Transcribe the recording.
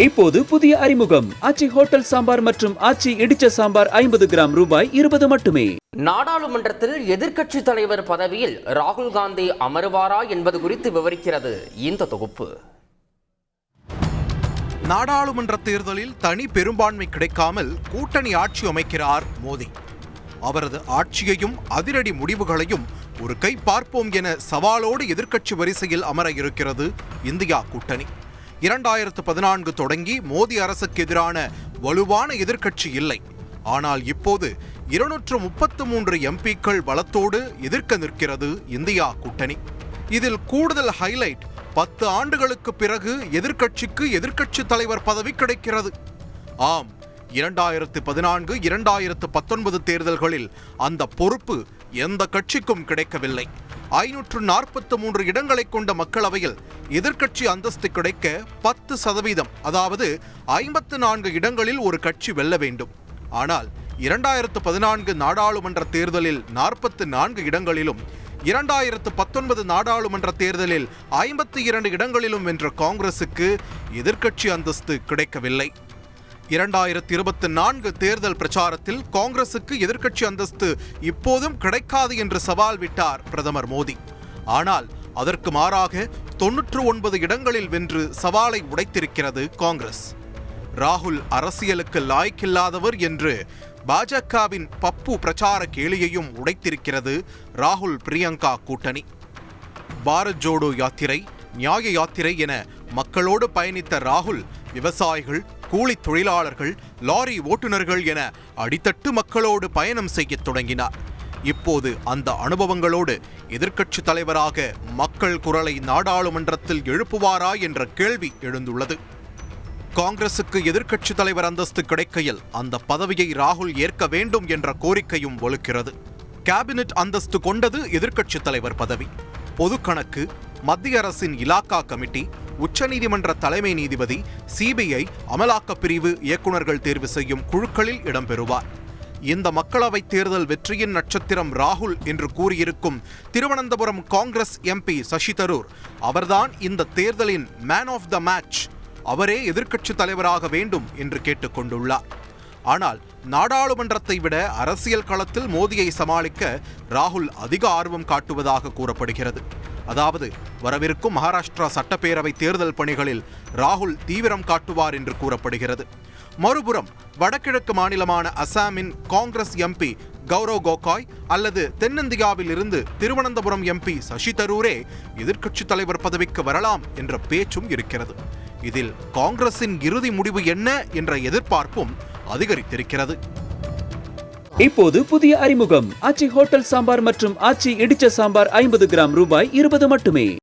இப்போது புதிய அறிமுகம் ஆச்சி ஹோட்டல் சாம்பார் மற்றும் ஆச்சி இடிச்ச சாம்பார் 50 கிராம் ரூபாய் 20 மட்டுமே. நாடாளுமன்றத்தில் எதிர்க்கட்சி தலைவர் பதவியில் ராகுல் காந்தி அமருவாரா என்பது குறித்து விவரிக்கிறது இந்த தொகுப்பு. நாடாளுமன்ற தேர்தலில் தனி பெரும்பான்மை கிடைக்காமல் கூட்டணி ஆட்சி அமைக்கிறார் மோடி. அவரது ஆட்சியையும் அதிரடி முடிவுகளையும் ஒரு கை பார்ப்போம் என சவாலோடு எதிர்க்கட்சி வரிசையில் அமர இருக்கிறது இந்தியா கூட்டணி. 2014 தொடங்கி மோடி அரசுக்கு எதிரான வலுவான எதிர்க்கட்சி இல்லை. ஆனால் இப்போது 233 எம்பிக்கள் பலத்தோடு எதிர்க்க நிற்கிறது இந்தியா கூட்டணி. இதில் கூடுதல் ஹைலைட் 10 ஆண்டுகளுக்கு பிறகு எதிர்க்கட்சிக்கு எதிர்க்கட்சி தலைவர் பதவி கிடைக்கிறது. ஆம், 2014, 2019 தேர்தல்களில் அந்த பொறுப்பு எந்த கட்சிக்கும் கிடைக்கவில்லை. 543 இடங்களை கொண்ட மக்களவையில் எதிர்க்கட்சி அந்தஸ்து கிடைக்க 10%, அதாவது 54 இடங்களில் ஒரு கட்சி வெல்ல வேண்டும். ஆனால் 2014 நாடாளுமன்ற தேர்தலில் 44 இடங்களிலும் 2019 நாடாளுமன்ற தேர்தலில் 52 இடங்களிலும் வென்ற காங்கிரசுக்கு எதிர்க்கட்சி அந்தஸ்து கிடைக்கவில்லை. 2024 தேர்தல் பிரச்சாரத்தில் காங்கிரசுக்கு எதிர்க்கட்சி அந்தஸ்து இப்போதும் கிடைக்காது என்று சவால் விட்டார் பிரதமர் மோடி. ஆனால் அதற்கு மாறாக 99 இடங்களில் வென்று சவாலை உடைத்திருக்கிறது காங்கிரஸ். ராகுல் அரசியலுக்கு லாய்க்கில்லாதவர் என்று பாஜகவின் பப்பு பிரச்சார கேலியையும் உடைத்திருக்கிறது ராகுல் பிரியங்கா கூட்டணி. பாரத் ஜோடோ யாத்திரை, நியாய யாத்திரை என மக்களோடு பயணித்த ராகுல் விவசாயிகள், கூலி தொழிலாளர்கள், லாரி ஓட்டுநர்கள் என அடித்தட்டு மக்களோடு பயணம் செய்ய தொடங்கினார். இப்போது அந்த அனுபவங்களோடு எதிர்க்கட்சி தலைவராக மக்கள் குரலை நாடாளுமன்றத்தில் எழுப்புவாரா என்ற கேள்வி எழுந்துள்ளது. காங்கிரசுக்கு எதிர்க்கட்சி தலைவர் அந்தஸ்து கிடைக்கையில் அந்த பதவியை ராகுல் ஏற்க வேண்டும் என்ற கோரிக்கையும் வலுக்கிறது. கேபினெட் அந்தஸ்து கொண்டது எதிர்க்கட்சி தலைவர் பதவி. பொது கணக்கு, மத்திய அரசின் இலாக்கா கமிட்டி, உச்சநீதிமன்ற தலைமை நீதிபதி, சிபிஐ, அமலாக்கப் பிரிவு இயக்குநர்கள் தேர்வு செய்யும் குழுக்களில் இடம்பெறுவார். இந்த மக்களவைத் தேர்தல் வெற்றியின் நட்சத்திரம் ராகுல் என்று கூறியிருக்கும் திருவனந்தபுரம் காங்கிரஸ் எம்பி சசி தரூர் அவர்தான் இந்த தேர்தலின் மேன் ஆஃப் த மேட்ச், அவரே எதிர்க்கட்சி தலைவராக வேண்டும் என்று கேட்டுக்கொண்டுள்ளார். ஆனால் நாடாளுமன்றத்தை விட அரசியல் களத்தில் மோடியை சமாளிக்க ராகுல் அதிக ஆர்வம் காட்டுவதாக கூறப்படுகிறது. அதாவது வரவிருக்கும் மகாராஷ்டிரா சட்டப்பேரவை தேர்தல் பணிகளில் ராகுல் தீவிரம் காட்டுவார் என்று கூறப்படுகிறது. மறுபுறம் வடகிழக்கு மாநிலமான அசாமின் காங்கிரஸ் எம்பி கௌரவ் கோகாய் அல்லது தென்னிந்தியாவில் இருந்து திருவனந்தபுரம் எம்பி சசி தரூரே எதிர்க்கட்சி தலைவர் பதவிக்கு வரலாம் என்ற பேச்சும் இருக்கிறது. இதில் காங்கிரசின் இறுதி முடிவு என்ன என்ற எதிர்பார்ப்பும் அதிகரித்திருக்கிறது. இப்போது புதிய அறிமுகம் ஆச்சி ஹோட்டல் சாம்பார் மற்றும் ஆச்சி இடிச்ச சாம்பார் 50 கிராம் ரூபாய் 20 மட்டுமே.